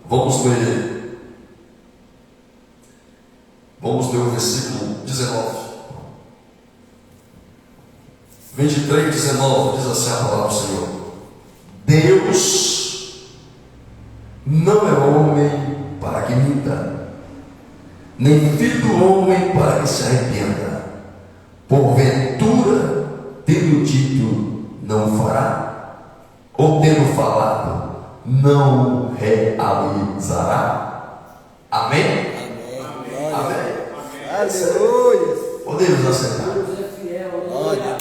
Vamos ler o versículo 19. 23, 19, diz assim a palavra do Senhor: Deus não é homem para que minta, nem filho do homem para que se arrependa. Porventura, tendo dito, não fará, ou tendo falado, não realizará. Amém? Amém. Amém. Aleluia. Podemos assentar. Deus é fiel. Aleluia.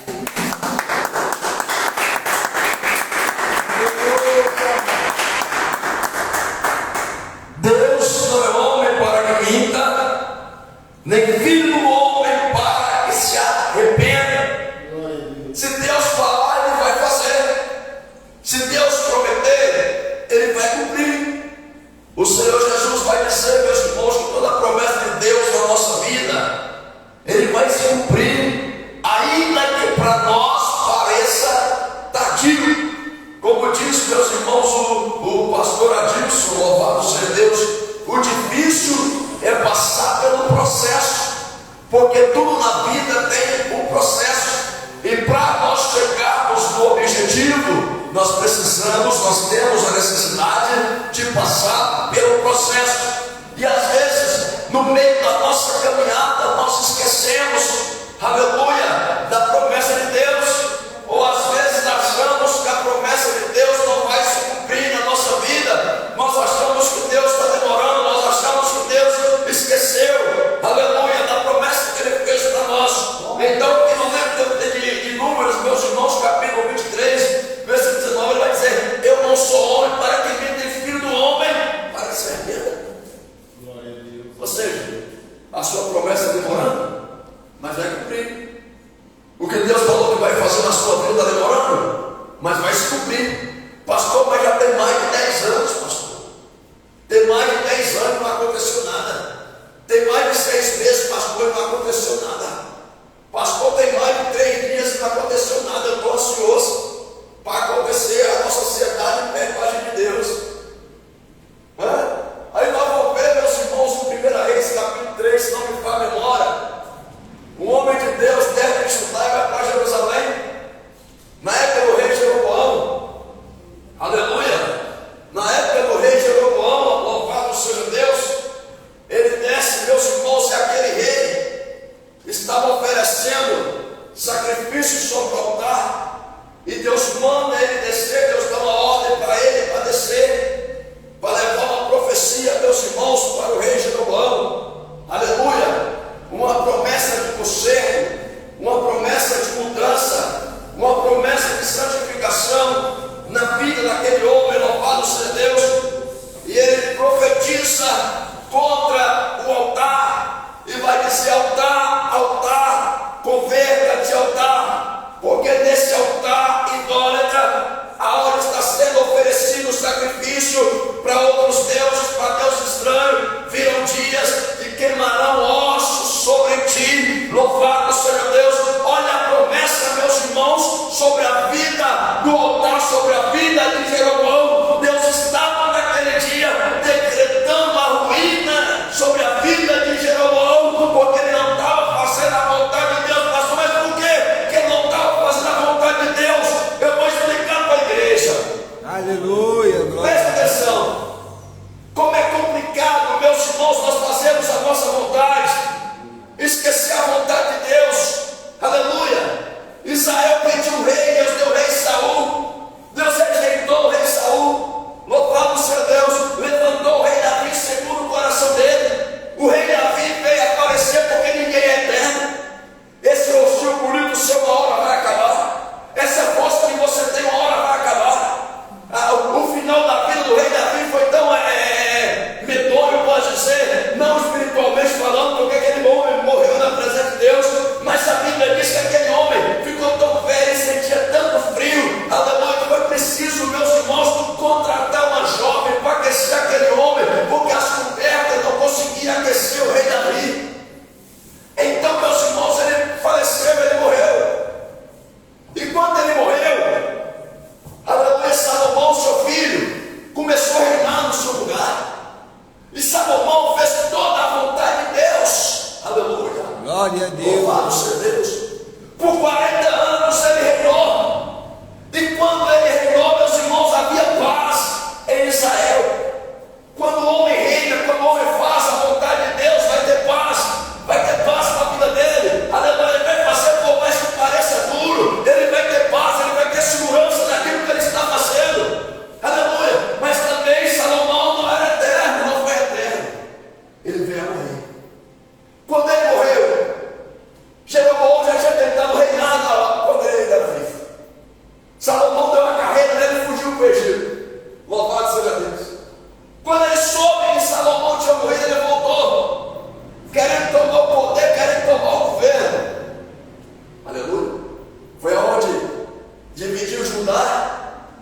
Deus não é homem para que minta, nem filho do homem para que se arrependa. Se Deus falar, Ele vai fazer. Se Deus prometer, Ele vai cumprir. O Senhor Jesus vai dizer, meus irmãos, que toda a promessa de Deus na nossa vida, Ele vai se cumprir, ainda que para nós pareça tardio. Como diz, meus irmãos, o pastor Adilson, louvado seja Deus, o difícil é passar pelo processo, porque tudo na vida tem um processo, e para nós chegarmos no objetivo, nós temos a necessidade de passar pelo processo. E às vezes, no meio da nossa caminhada, nós esquecemos, aleluia, da promessa de Deus, ou às vezes achamos que a promessa de Deus não vai se cumprir na nossa vida. Nós achamos que Deus está demorando, nós achamos que Deus esqueceu, aleluia, da promessa que Ele fez para nós. Então, aqui no livro de Números, meus irmãos, capítulo 23, versículo 19, ele vai dizer: eu não sou homem para que me dê, filho do homem para que se arrependa. Ou seja, a sua promessa é demorando, mas vai cumprir. O que Deus falou que vai fazer na sua vida está demorando, mas vai se cumprir. Pastor, mas já tem mais de 10 anos, pastor. Tem mais de 10 anos, não aconteceu nada. Tem mais de 6 meses, pastor, não aconteceu nada. Pastor, tem mais de 3 dias e não aconteceu nada. Eu estou ansioso para acontecer. A nossa sociedade pede para a gente de Deus. Aí nós vamos ver, meus irmãos, no 1 Reis, capítulo 3, se não me falha a memória. Um homem de Deus deve estudar e vai para Jerusalém, na época do rei Jeroboão. Aleluia! Na época do rei Jeroboão, louvado seja Deus, ele desce, meus irmãos, e aquele rei estava oferecendo sacrifício sobre o altar, e Deus manda ele descer. Deus dá uma ordem para ele para descer, para levar uma profecia, meus irmãos, para o rei Jeroboão. Aleluia! Uma promessa de conserto, uma promessa de mudança, uma promessa de santificação na vida daquele homem, louvado seja Deus. E ele profetiza contra o altar e vai dizer: altar, altar, converta-te, altar, porque nesse altar idólatra, a hora está sendo oferecido sacrifício para outros deuses, para deuses estranhos. Virão dias e queimarão ossos sobre ti, louvado seja Deus. Olha a promessa, meus irmãos, sobre a vida do altar, sobre a vida de Jeroboão. Deus estava naquele dia decretando a ruína sobre a vida de Jeroboão, porque ele não estava fazendo a vontade de Deus. Mas por quê? Que ele não estava fazendo a vontade de Deus. Eu vou explicar para a igreja. Aleluia. Presta atenção. Como é complicado, meus irmãos, nós fazemos a nossa vontade, esquecer a vontade de Deus. Aleluia. Israel pediu um rei, Deus deu o rei Saul. Deus rejeitou o rei Saul. Louvado seja Deus. Levantou o rei Davi segundo o coração dele. O rei Davi veio aparecer porque ninguém é eterno. Esse rostinho bonito seu, uma hora vai acabar. Essa força que você tem, uma hora vai acabar. O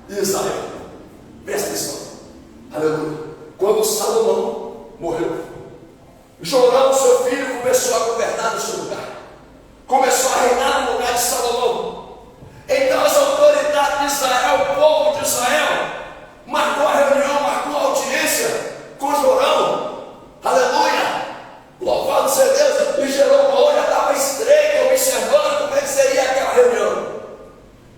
e Israel. Presta atenção. Aleluia. Quando Salomão morreu, Jorão, seu filho, começou a governar no seu lugar. Começou a reinar no lugar de Salomão. Então as autoridades de Israel, o povo de Israel, marcou a reunião, marcou a audiência com Jorão. Aleluia. Louvado seja Deus. E Jeroboão já estava estreito, observando como é que seria aquela reunião.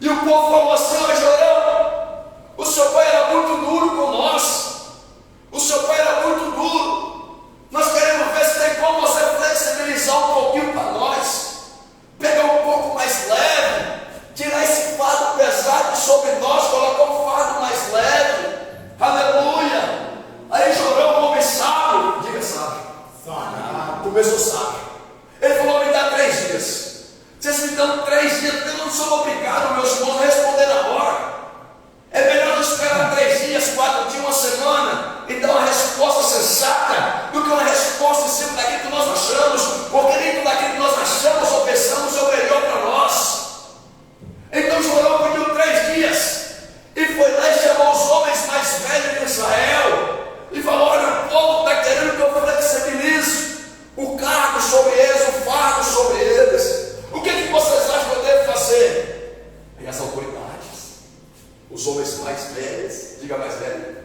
E o povo falou assim: ó Jorão, o seu pai era muito duro com nós. O seu pai era muito duro. Nós queremos ver se tem como você flexibilizar um pouquinho para nós. Pegar um pouco mais leve. Tirar esse fardo pesado sobre nós. Colocar um fardo mais leve. Aleluia. Aí Jorão, homem sábio, diga sábio. Começou sábio. Ele falou: me dá 3 dias. Vocês me dão 3 dias, eu não sou obrigado, meus irmãos, a responder na hora. É melhor não esperar 3 dias, 4 dias, uma semana, e dar uma resposta sensata, do que uma resposta em cima daquilo que nós achamos, porque nem tudo daquilo que nós achamos ou pensamos é o melhor para nós. Então Jorão pediu 3 dias, e foi lá e chamou os homens mais velhos de Israel, e falou: olha, o povo está querendo que eu flexibilize o cargo sobre eles, o fardo sobre eles. O que vocês acham que eu devo fazer? E as autoridades, os homens mais velhos, diga mais velho,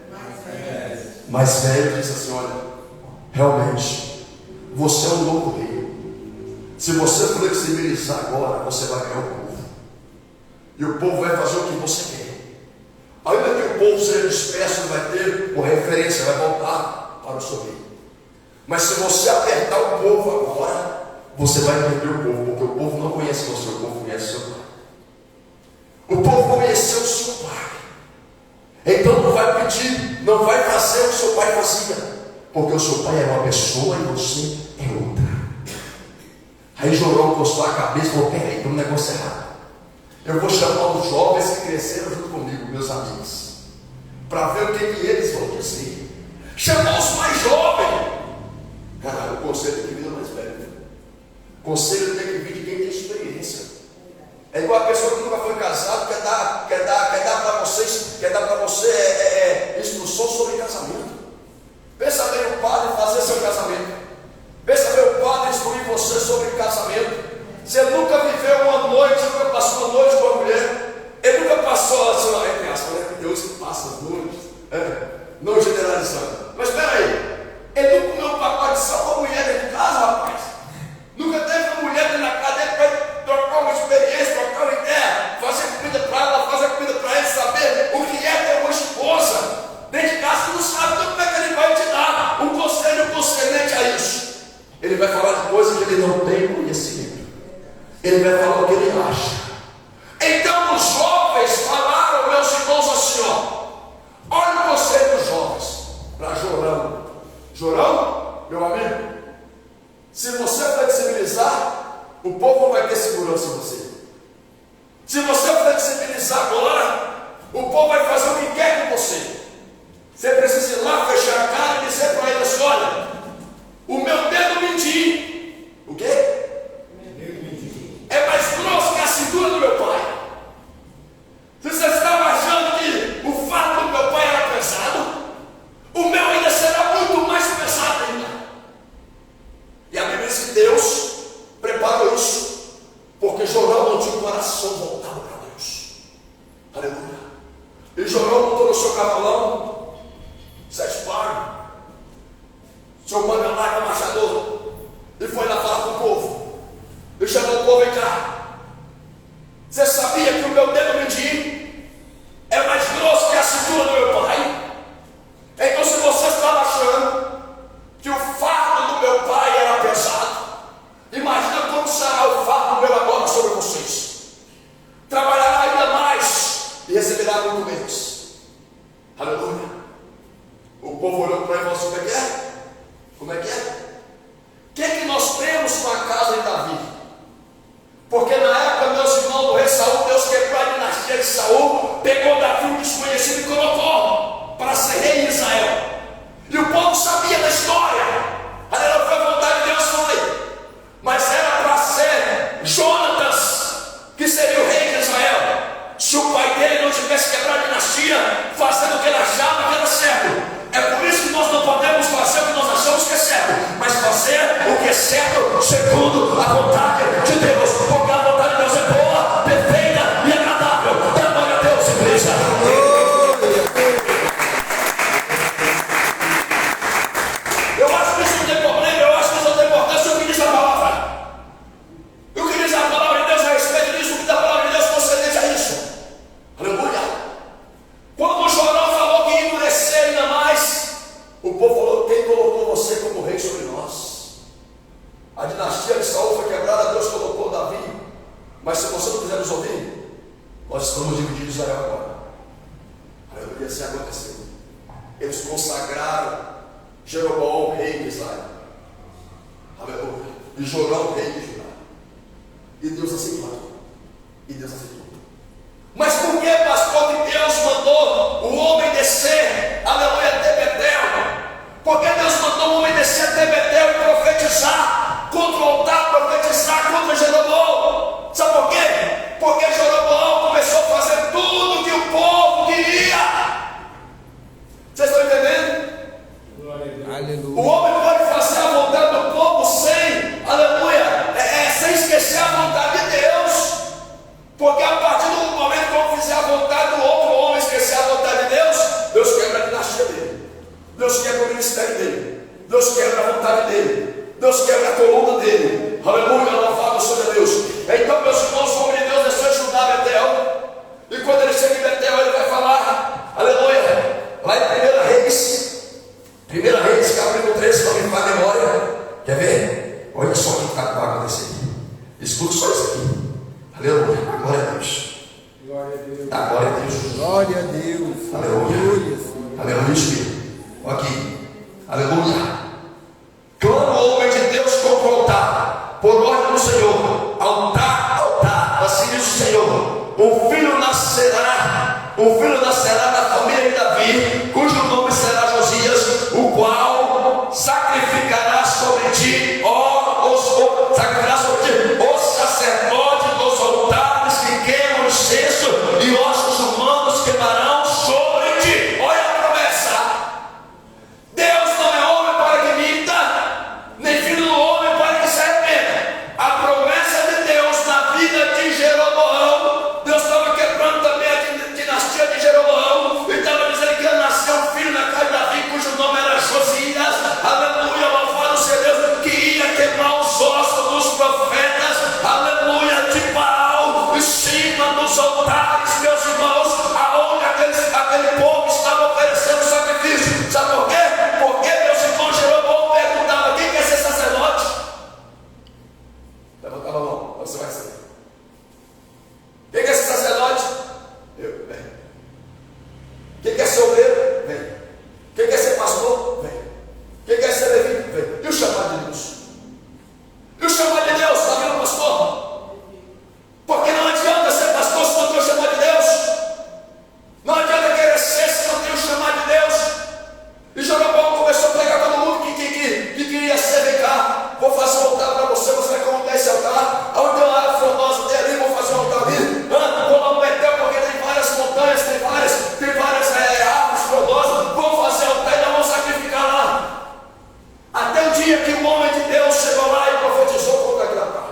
mais velho, diz assim: olha, realmente, você é um novo rei. Se você flexibilizar agora, você vai ganhar o povo. E o povo vai fazer o que você quer. Ainda que o povo seja disperso, vai ter uma referência, vai voltar para o seu rei. Mas se você apertar o povo agora, você vai perder o povo, porque o povo não conhece você, o povo conhece o seu pai. O povo conheceu o seu pai. Então não vai pedir, não vai fazer o que o seu pai fazia, porque o seu pai era uma pessoa e você é outra. Aí Jorão coçou a cabeça e falou: peraí, tem um negócio errado. Eu vou chamar os jovens que cresceram junto comigo, meus amigos, para ver o que eles vão dizer. Chamou os mais jovens. O conselho tem que vir do mais velho. O conselho tem que vir de quem tem experiência. É igual a pessoa que nunca foi casado, quer dar para você instrução sobre casamento. Pensa bem o padre fazer seu casamento. Pensa bem o padre instruir você sobre casamento. Você nunca viveu uma noite, nunca passou uma noite com uma mulher. Ele nunca passou assim, entre aspas, né? Deus que passa as noites. Não generalizando. Mas espera aí. Ele não comeu um pacote de sal com a mulher dentro de casa, rapaz. Nunca teve uma mulher dentro da casa dele para trocar uma experiência, trocar uma ideia, fazer comida para ela, fazer comida para ele, saber o que é ter uma esposa. Dentro de casa, tu não sabe como é que ele vai te dar um conselho concernente a isso. Ele vai falar de coisas que ele não tem conhecimento. Ele vai falar o que ele acha. Então os jovens falaram, meus irmãos, assim: ó, olha o conselho dos jovens para Jorão. Jorão, meu amigo, se você flexibilizar, o povo não vai ter segurança em você. Se você flexibilizar agora, o povo vai fazer o que quer com você. Você precisa ir lá, fechar a cara e dizer para ele assim: olha, o meu dedo mindinho, o quê? É mais grosso que a cintura do meu pai. Se você estava achando que o fato do meu pai era pesado, o meu ainda será muito mais pesado ainda. E a Bíblia diz que Deus preparou isso, porque Jorão não tinha o coração voltado para Deus. Aleluia. E Jorão montou no seu cavalão, 7 pares, seu manga larga machador, e foi lá falar com o povo. E chamou o povo: vem cá. Você sabia que o meu dedo mindinho é mais grosso que a cintura do meu pai? Então, se você estava achando que o fardo do meu pai era pesado, imagina como será o fardo meu agora sobre vocês. Trabalhará ainda mais e receberá muito menos. Aleluia. O povo olhou para ele e falou assim: como é que é? Como é que é? O que é que nós temos com a casa de Davi? Porque na época, meus irmãos, do rei Saul, Deus quebrou a dinastia de Saul, pegou Davi, um desconhecido, e colocou para ser rei em Israel. E o povo sabia da história. Aleluia, foi a vontade de Deus, foi. Mas era para ser Jonatas, que seria o rei de Israel. Se o pai dele não tivesse quebrado a dinastia, surpresa. Eu acho que isso não tem problema, eu acho que isso não tem importância. O que diz a palavra? E o que diz a palavra de Deus a respeito disso? O que diz a palavra de Deus concedente a isso? Aleluia. Quando o Jorão falou que ia endurecer ainda mais, o povo falou: quem colocou você como rei sobre nós? A dinastia de Saul foi quebrada, Deus colocou Davi. Mas se você não quiser nos ouvir, nós estamos divididos Israel agora. Aleluia, assim aconteceu. Eles consagraram Jeroboão, rei de Israel. Aleluia. E Jorão, rei de Judá. E Deus aceitou. E Deus aceitou. Mas por que, pastor, que Deus mandou o homem descer, aleluia, até Betel? Porque Deus mandou o homem descer até Betel e profetizar contra o altar, profetizar contra Jeroboão? Sabe por quê? Porque Jeroboão começou a fazer tudo que o povo queria. Vocês estão entendendo? Aleluia. O homem pode fazer a vontade do povo sem, aleluia, sem esquecer a vontade de Deus. Porque a partir do momento que eu fizer a vontade do outro homem, esquecer a vontade de Deus, Deus quebra a dinastia dele, Deus quebra o ministério dele, Deus quebra a vontade dele, Deus quebra a coluna dele. Aleluia, louvado seja Deus. Então, meus irmãos, o homem de Deus desceu a Judá, Betel. E quando ele chega em Betel, ele vai falar, aleluia, lá em 1 Reis, capítulo 13, para me falar a memória. Quer ver? Olha só o que vai acontecer aqui. Escuta só isso aqui. Aleluia, glória a Deus. Glória a Deus. Glória a Deus. Glória a Deus. Aleluia. Aleluia, Espírito. Olha aqui. Aleluia. Clama o homem de Deus contra o altar, por ordem do Senhor. Altar, altar, assim diz o Senhor. Um filho nascerá da família de Davi, cujo nome será Josias, o qual sacrificará sobre ti, os sacerdotes dos altares que queimam incenso, e ossos humanos queimarão sobre ti. Olha a promessa. Deus não é homem para que minta, nem filho do homem para que se arrependa. A promessa de Deus na vida de Jeroboão, Deus estava quebrando também a dinastia de Jeroboão, e estava dizendo que ia nascer um filho na casa de Davi, cujo nome era Josias, aleluia, louvado seja Deus, que ia queimar os ossos dos profetas, aleluia, de Baal, em cima dos altares, meus irmãos, aonde aquele povo estava oferecendo sacrifício. Sabe por quê? Porque, meus irmãos, Jeroboão perguntava: quem quer ser sacerdote? Levantava a mão, você vai ser. Quem quer ser sacerdote? Eu, vem. Quem quer ser obreiro? Vem. Quem quer ser pastor? Vem. Quem quer ser levita? Vem. E o chamado de Deus? E o chamado de Deus? Está vendo, pastor? Porque não adianta ser pastor se não tem o chamado de Deus. Não adianta querer ser se não tem o chamado de Deus. E Jeroboão começou a pegar todo mundo que queria ser. Vem cá, vou fazer um altar para você vai colocar esse altar. Aonde tem uma área frondosa tem ali, vou fazer um altar ali. Vou lá no Betel, porque tem várias montanhas, tem várias árvores frondosas. Vou fazer altar e nós vamos sacrificar lá. Até o dia que o homem de Deus chegou lá e profetizou contra aquele altar.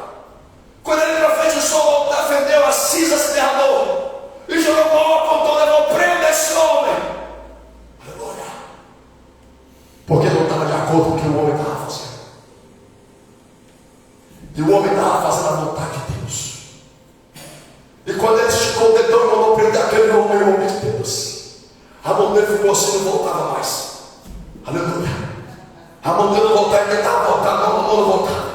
Quando ele profetizou, o altar fendeu, a cinza se derramou. E Jeroboão apontou, levou o prêmio desse homem. Aleluia. Porque não estava de acordo com o que o homem estava fazendo. E o homem estava fazendo a vontade de Deus. E quando ele esticou o dedão e mandou prender aquele homem, o homem de Deus, a mão dele ficou assim e não voltava mais. Aleluia. A mão dele não voltava, ele tentava voltar, a mão não voltava.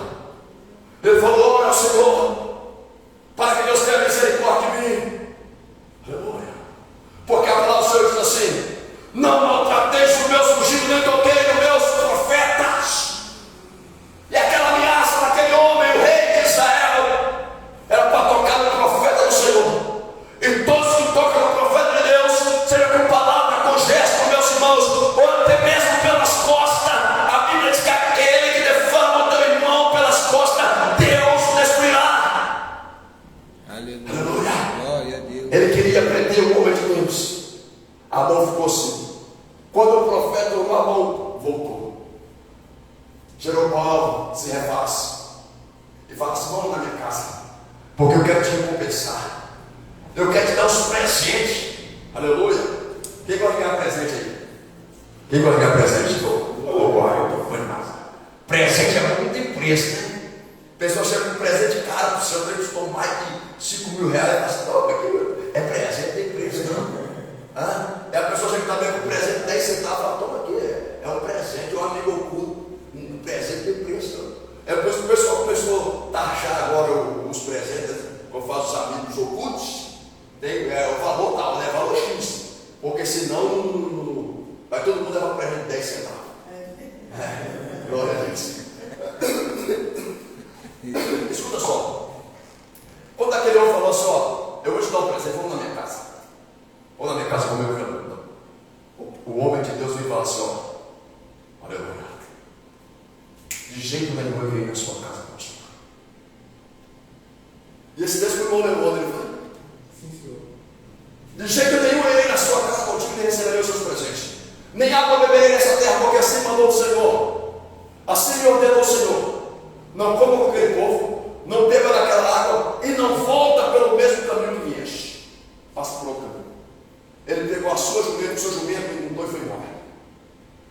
Ele falou: olha, Senhor, para que Deus tenha misericórdia de mim. Aleluia. Porque a palavra do Senhor diz assim: não maltrateis os meus ungidos, nem toquei nos meus profetas. E aquela ameaça daquele homem, o rei de Israel, era para tocar no profeta do Senhor. E todos que tocam no profeta de Deus, seja com palavra, com gesto, meus irmãos, ou até mesmo pelas costas, a Bíblia diz que aquele que defama o teu irmão pelas costas, Deus destruirá. Aleluia. Aleluia. Glória a Deus. Ele queria prender o homem de Deus. A mão ficou assim. Quando o profeta tomou a mão, voltou. Jeroboão se refaz e fala assim: vamos na minha casa, porque eu quero te recompensar. Eu quero te dar os presentes. Aleluia. Quem gosta de ganhar presente aí? Quem gosta de ganhar presente? Foi demais. Presente é muito tem preço, né? A pessoa chega com um presente caro para o seu, tem que tomar mais de 5 mil reais e fala assim, não, aqui é presente, tem preço, não. É a pessoa chega também com um presente de 10 centavos, fala, toma aqui, é um presente, um amigo oculto, um presente tem preço, não. É por isso que o pessoal começou a taxar agora os presentes, como faz os amigos ocultos, tem o valor tal, né? Valor X, porque senão vai todo mundo levar um presente de 10 centavos. Glória a Deus. Escuta só. Quando aquele homem falou assim, ó, eu vou te dar um presente, vamos na minha casa. Vamos na minha casa comer o frango. O homem de Deus veio falar assim, ó, aleluia. De jeito nenhum eu venho na sua casa, pastor. E esse Deus que o irmão levou, ele falou, sim, senhor. De jeito nenhum eu irei na sua casa contigo, nem receberei os seus presentes. Nem água beberei nessa terra, porque assim mandou o Senhor. Assim me ordenou o Senhor. Não coma com aquele povo, não beba daquela água e não volta pelo mesmo caminho que vieste. Passa por outro caminho. Ele pegou a sua jumenta, o seu jumento e mudou e foi embora.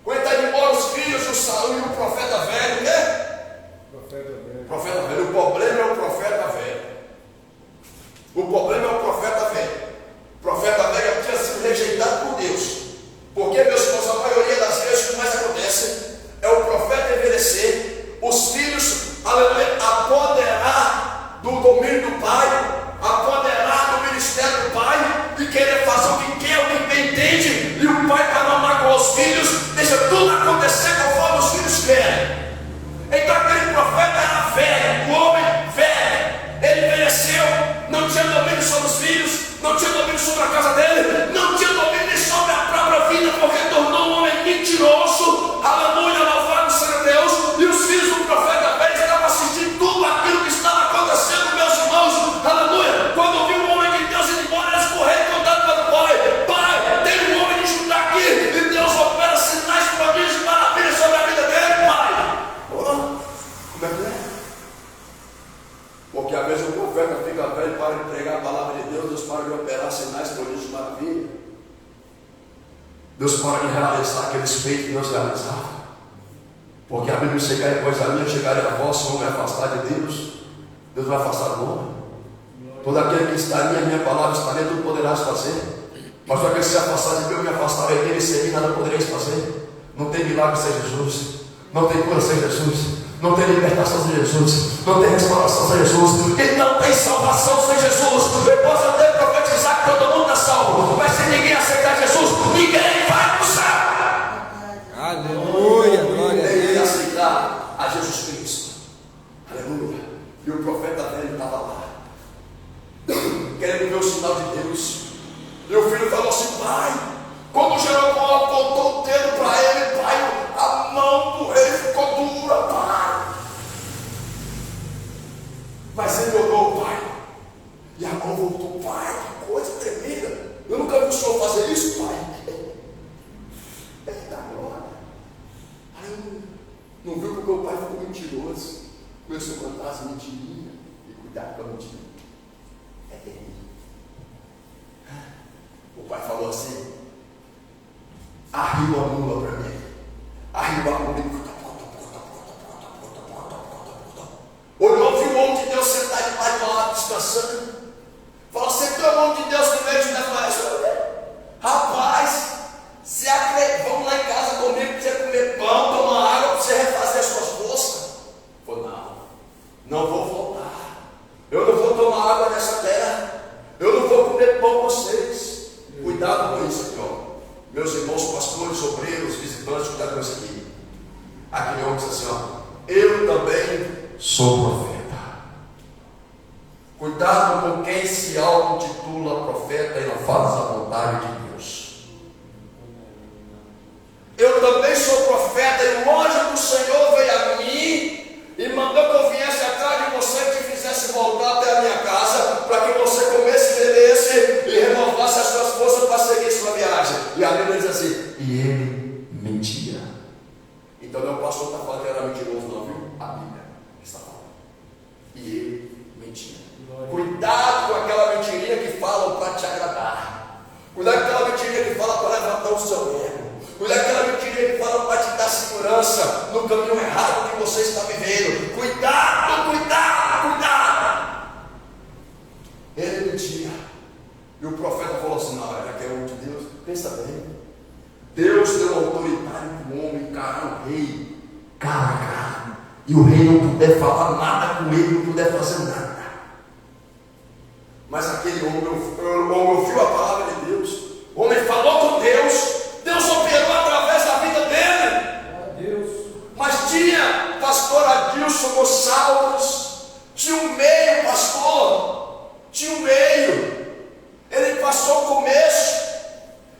Quando está indo embora os filhos, o Saul e o profeta velho, o quê? Profeta velho. O problema é o profeta velho. O problema é o profeta velho. O profeta velho tinha sido rejeitado por Deus. Porque, meus irmãos, a maioria das vezes o que mais acontece é o profeta envelhecer, os filhos, aleluia, apoderar do domínio do pai, apoderar do ministério do pai e querer fazer o que quer, o que bem entende, e o pai, para não magoar os filhos, deixa tudo acontecer conforme os filhos querem. Então aquele profeta era velho, o homem velho, ele envelheceu, não tinha domínio sobre os filhos, não tinha domínio sobre a casa dele, não tinha domínio nem sobre a própria vida, porque tornou um homem mentiroso, aleluia, louvado seja Deus, e os filhos do profeta velho estavam assistindo tudo aquilo que estava acontecendo, meus irmãos, aleluia. Quando viu um homem de Deus indo embora, eles correram e contaram para o pai, pai, tem um homem de Judá aqui, e Deus opera sinais, prodígios e maravilhas sobre a vida dele, pai. Como é que é? Porque às vezes o profeta fica velho para entregar a palavra de Deus, Deus para de operar sinais, prodígios e maravilhas. Deus para de realizar aqueles feitos que Deus realizava. Porque a Bíblia chegar e depois a minha chegarem a vós, se o homem afastar de Deus, Deus vai afastar do homem. Todo aquele que está em minha palavra está nele, tudo poderás fazer. Mas todo aquele que se afastar de Deus, me afastarei dele, sem mim nada podereis fazer. Não tem milagre sem Jesus, não tem cura sem Jesus, não tem libertação sem Jesus, não tem restauração sem Jesus, e não tem salvação sem Jesus. Eu posso até profetizar que todo mundo está salvo, mas se ninguém aceitar Jesus, ninguém vai para o céu. Aleluia, glória a Tem que Deus. aceitar a Jesus Cristo. Aleluia. E o profeta velho estava lá, querendo ver o sinal de Deus. E o filho falou assim, pai, quando Jeroboão apontou o dedo para ele, pai, a mão do rei ficou dura, pai. Mas ele olhou o pai, e a mão voltou, pai, que coisa tremenda. Eu nunca vi o senhor fazer isso, pai. Eita glória. Aleluia. Não viu porque o pai ficou mentiroso. Começou a contar as mentirinhas e cuidado com a mentira. É terrível. O pai falou assim, arriba a mula para mim. Arriba a mula e olhou, viu o homem de Deus sentado debaixo do lado descansando. Falou assim, tu é o homem de Deus que veio de Neflaes. Rapaz, vamos lá em casa comigo para você comer pão, tomar água, para você refazer as suas forças. Falou, não vou voltar. Eu não vou tomar água nessa terra. Eu não vou comer pão com vocês. Cuidado com isso aqui, ó. Meus irmãos, pastores, obreiros, visitantes, cuidado com isso aqui. Aquele homem disse assim, ó, eu também sou profeta. Cuidado com quem se auto-intitula profeta e não faz a vontade de Deus. Eu também sou profeta e o anjo do Senhor veio a mim e mandou que eu viesse atrás de você e te fizesse voltar até a minha casa para que você comesse, bebesse e renovasse as suas forças para seguir sua viagem. E a Bíblia diz assim, e ele mentia. Então não é o pastor está falando que era mentiroso não, viu? A Bíblia está falando. E ele mentia. Cuidado com aquela mentirinha que falam para te agradar. Cuidado com aquela o seu ego. Cuidado com aquela mentirinha que fala para te dar segurança no caminho errado que você está vivendo. Cuidado, cuidado, cuidado. Ele mentia. E o profeta falou assim: não, já que é o de Deus, pensa bem. Deus deu autoridade para o homem encarar o rei cara a cara. E o rei não puder falar nada com ele, não puder fazer nada. Mas aquele homem ouviu a palavra de Deus. O homem falou com Deus. Deus operou através da vida dele. Mas tinha pastor Adilson Gonçalves. Tinha um meio, pastor. Tinha um meio. Ele passou o começo.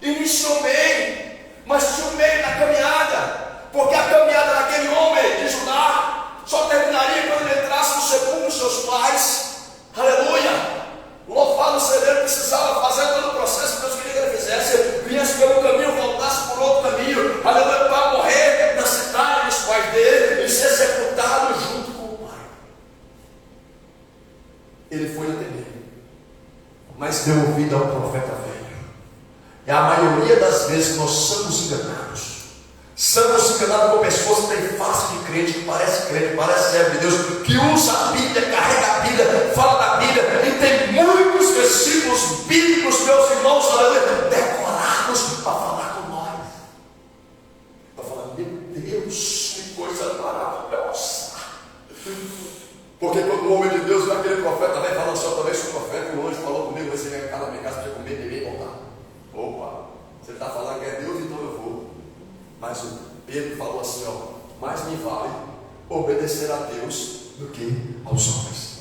Iniciou bem. Mas tinha um meio na caminhada. Porque a caminhada daquele homem de Judá só terminaria quando ele entrasse no sepulcro dos seus pais. Aleluia! Louvado seja ele, precisava fazer todo o processo que Deus queria que ele fizesse. Vinha pelo caminho, voltasse por outro caminho. Aleluia! Para morrer na cidade dos pais dele e ser sepultado junto com o pai. Ele foi entender. Mas deu ouvido ao profeta velho. E a maioria das vezes nós somos enganados. Somos enganados com pessoas que têm face de crente, parece servo de Deus, que usa a Bíblia, carrega a Bíblia, fala da Bíblia, e tem muitos versículos bíblicos, meus irmãos, decorados para falar com nós. Para falar, meu Deus, que coisa maravilhosa. Porque quando o homem de Deus vai aquele profeta, vem falando, só talvez o profeta, o anjo falou comigo, você vem cá na minha casa para comer, beber e voltar. Opa, você está falando que é Deus, então eu vou. Mas o Pedro falou assim, mais me vale obedecer a Deus do que aos homens.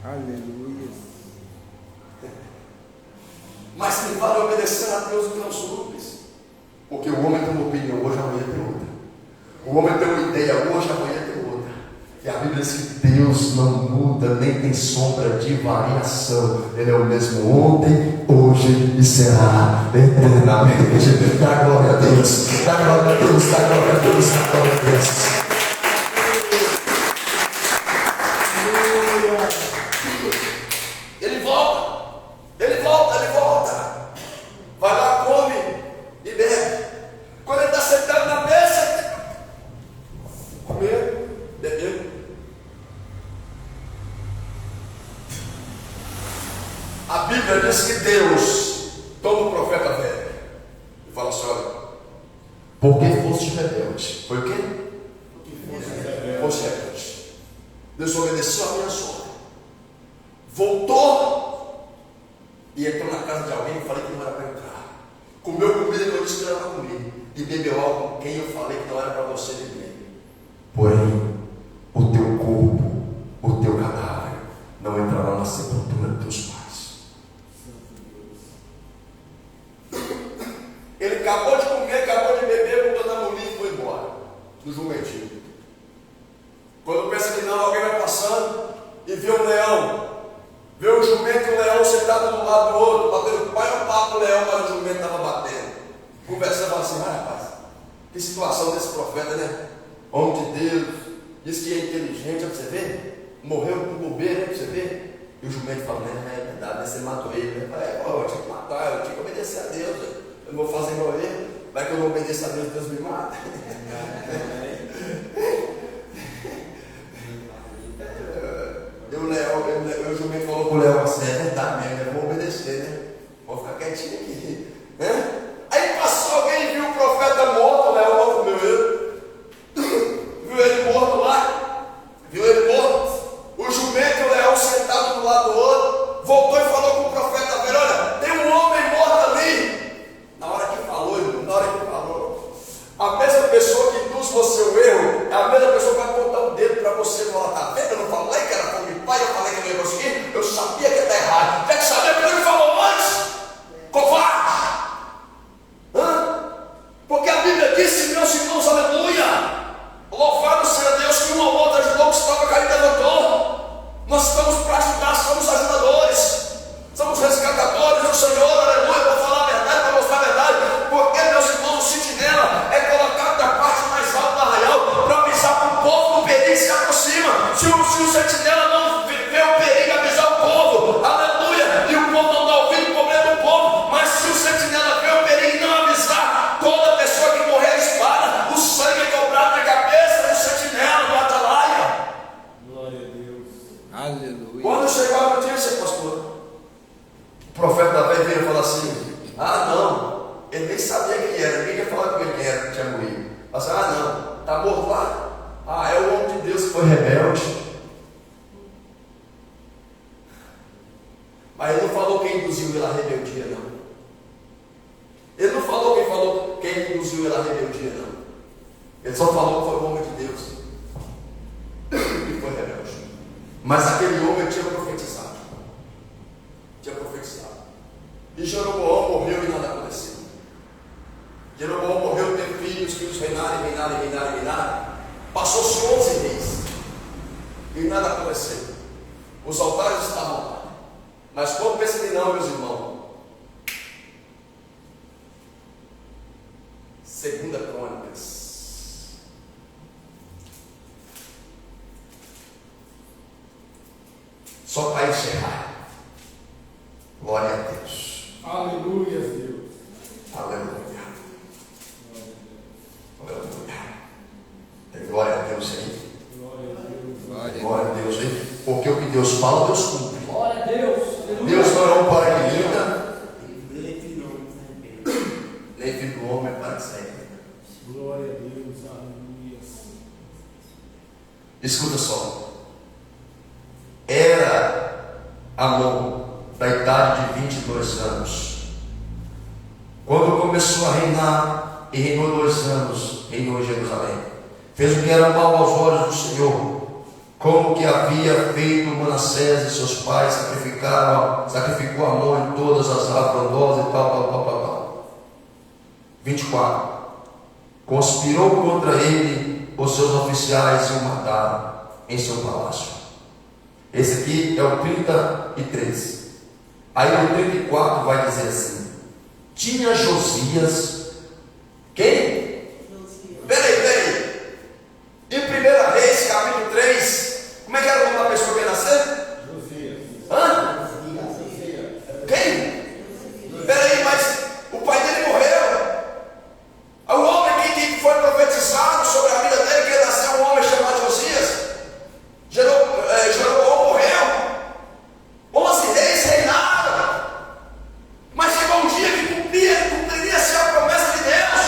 Aleluia. Mas me vale obedecer a Deus do que aos homens. Porque o homem tem uma opinião hoje, amanhã tem outra. O homem tem uma ideia hoje, amanhã tem outra. E a Bíblia diz que Deus não muda, nem tem sombra de variação. Ele é o mesmo ontem, hoje e será eternamente. Dá glória a Deus, dá glória a Deus, dá glória a Deus, dá glória a Deus. Ele volta. Vai lá, come e bebe. Quando ele está sentado na mesa, comer, beber. A Bíblia diz que Deus toma o profeta velho e fala assim: olha, por que foste rebelde? Foi o quê? Foste rebelde. Desobedeceu a minha ordem. Voltou e entrou na casa de alguém e falei que não era para entrar. Comeu comida que eu disse que não era para comer. E bebeu algo com quem eu falei que não era para você beber. Porém, o teu corpo, o teu cadáver, não entrará na sepultura dos teus pais. Ele acabou de comer, acabou de beber, botou na molinha e foi embora. No jumentinho. Quando pensa que não, alguém vai passando e vê um leão. Vê o jumento e o leão sentado do lado do outro, batendo pai ou papo, o leão, mas o jumento estava batendo. Conversando assim, rapaz, que situação desse profeta, né? Homem de Deus, diz que é inteligente, olha pra você ver. Morreu por bobeira, né? Pra você ver. E o jumento fala, né? É verdade, né? Você matou ele, né? Eu tinha que matar, eu tinha que obedecer a Deus. Eu não vou fazer igual ele. Vai que eu não obedeço a Deus, Deus me mata. E o leão, o jumento falou pro leão assim, é verdade mesmo, eu vou obedecer, né? Vou ficar quietinho aqui. Né? Aí passou alguém e viu o profeta morto, o leão não comeu ele. Viu ele morto lá? Viu ele morto? O jumento e o leão sentados do lado do outro. Voltou e falou com o profeta velho, olha, tem um homem morto ali. Na hora que falou, irmão, na hora que falou, a mesma pessoa que induz você o erro, é a mesma pessoa que vai apontar o dedo para você e falar, tá vendo? Eu não falei que era para o pai, eu falei que não ia conseguir, eu sabia que ia estar errado. Já que sabia que ele me falou antes, covarde. ninguém induziu ele a rebeldia, não. Ele só falou que foi o homem de Deus e foi rebelde. Mas aquele homem tinha profetizado. E Jeroboão morreu e nada aconteceu. Jeroboão morreu, teve filhos, filhos reinaram. Passou-se 11 reis e nada aconteceu. Os altares estavam lá. Mas quando pensa que não, meus irmãos, 2 Crônicas. Só para encerrar. Glória a Deus. Aleluia, Deus. Aleluia. Tem glória a Deus aí. Glória a Deus aí. Porque o que Deus fala, Deus cumpre. Glória a Deus. Deus não é um para que minta, nem filho do homem para que saia. Glória a Deus. Aleluia. Escuta só. Era Amon da idade de 22 anos. Quando começou a reinar, e reinou 2 anos, reinou em Jerusalém. Fez o que era mal aos olhos do Senhor, como que havia feito Manassés e seus pais, sacrificou Amon em todas as árvores frondosas e tal. 24. Conspirou contra ele os seus oficiais e o mataram em seu palácio. Esse aqui é o 33. Aí o 34 vai dizer assim: tinha Josias. Quem? Peraí. Em 1 Reis, capítulo 3, como é que era o nome da pessoa que ia nascer? Josias. Hã? Quem? Peraí, mas o pai dele morreu. O homem que foi profetizado sobre a vida dele, que ia nascer um homem chamado Josias, Jeroboão morreu. 11 reis reinaram. Mas chegou um dia que cumpriria-se a promessa de Deus.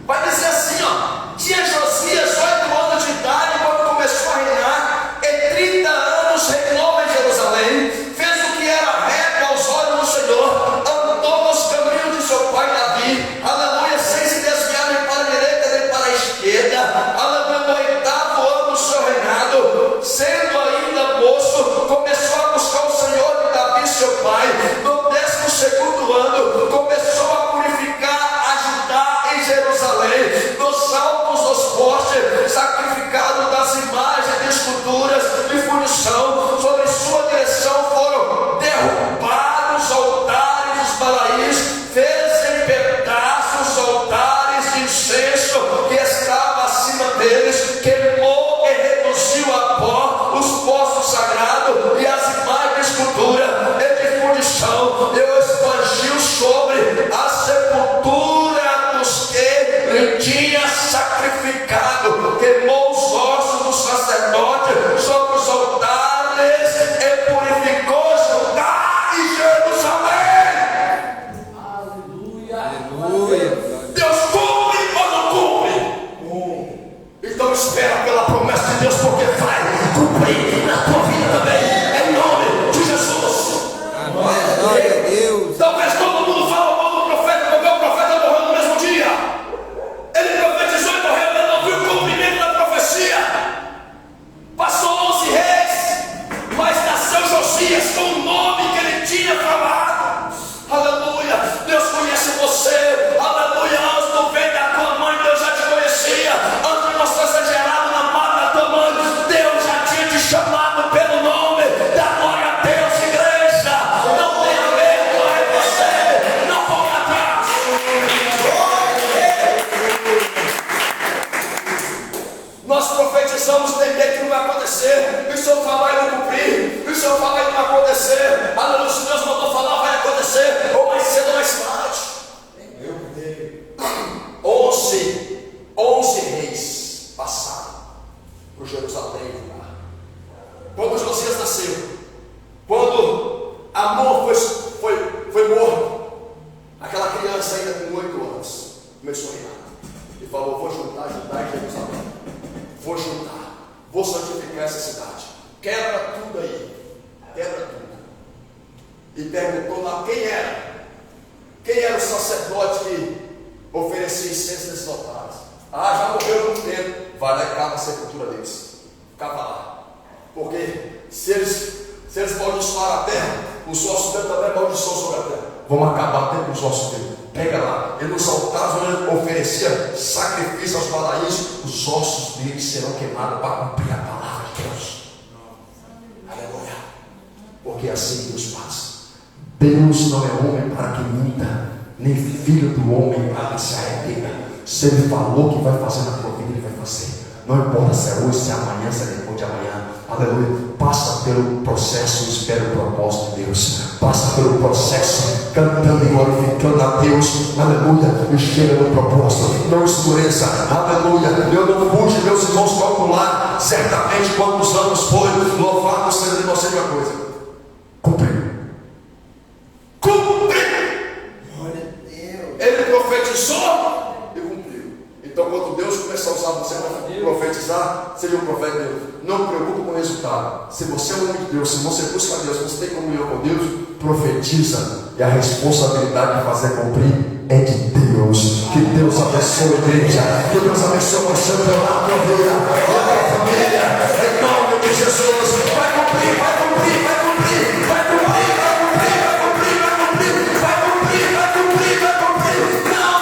Vai dizer assim, ó: tinha Josias 8 anos de idade quando começou a reinar, e 30 anos reinou em Jerusalém. Fez o que era reto aos olhos do Senhor, andou nos caminhos de seu pai Davi, aleluia, sem se desviar nem para a direita nem para a esquerda, aleluia. No 8º ano do seu reinado, sendo ainda moço, começou a buscar o Senhor de Davi seu pai. No 12º ano, começou a purificar a Judá em Jerusalém, nos altos dos postes, sacrificado das imagens de esculturas de fundição. Sobre sua direção foram derrubados os altares dos Balaíns, fez em pedaços os altares de incenso que estava acima deles, queimou e reduziu a pó os postos sagrados e as imagens de escultura e de fundição. Eu expandiu sobre a sepultura dos que lhe tinha sacrificado, queimou os ossos do sacerdote sobre os altares e purificou Judá e Jerusalém. Aleluia. Deus cumpre ou não cumpre? Então espera pela promessa de Deus, porque vai cumprir na tua vida também, em nome de Jesus. Amém. Glória a Deus. Talvez todo mundo fala mal do profeta, porque o profeta morreu no mesmo dia. Ele profetizou e morreu, ele não viu o cumprimento da profecia. Passou 11 reis, mas nasceu Josias com o nome que ele tinha falado. Aleluia. Deus conhece você. Aleluia. Antes do ventre da tua mãe, Deus já te conhecia. Antes de você ser gerado na mata da tua mãe, Deus já tinha te chamado pelo nome. Dá glória a Deus, igreja. Não tenha medo, é você. Não corra atrás. Nós profetizamos, tem medo que não vai acontecer. E o Senhor falar e não cumprir. E o Senhor falar e não vai acontecer. Aleluia. Se Deus mandou falar, vai acontecer. Ou mais cedo ou mais tarde. 11 reis passaram por Jerusalém e Judá. Quando Josias nasceu, quando Amon foi morto, aquela criança ainda com 8 anos começou a reinar e falou: vou juntar Judá e Jerusalém, vou juntar, vou santificar essa cidade, quebra tudo aí, quebra tudo. E perguntou lá quem era o sacerdote que oferecia exaltados. Ah, já morreu muito tempo. Vai lá e cava a sepultura deles. Cava lá. Porque se eles amaldiçoaram a terra, os ossos dele também amaldiçoam sobre a terra. Vamos acabar até com os ossos dele. Pega lá. E nos altares onde ele oferecia sacrifício aos balaíns, os ossos dele serão queimados para cumprir a palavra de Deus. Aleluia. Porque assim Deus faz. Deus não é homem para que minta, nem filho do homem para que se arrependa. Se ele falou que vai fazer na tua vida, ele vai fazer. Não importa se é hoje, se é amanhã, se é depois de amanhã. Aleluia. Passa pelo processo e espera o propósito de Deus. Passa pelo processo, cantando e glorificando a Deus. Aleluia. E chega no propósito. Não escureça. Aleluia. Eu não pude, meus irmãos, calcular certamente quantos anos foi. Louvado seja você de uma coisa. Cumpriu. Glória a Deus. Ele profetizou e cumpriu. Então, quando Deus começar a usar você para profetizar, seja um profeta de Deus. Não preocupe com o resultado. Se você é um homem de Deus, se você busca Deus, se você tem comunhão com Deus, profetiza. E a responsabilidade de fazer cumprir é de Deus. Que Deus abençoe a igreja. Que Deus abençoe o seu pela tua vida.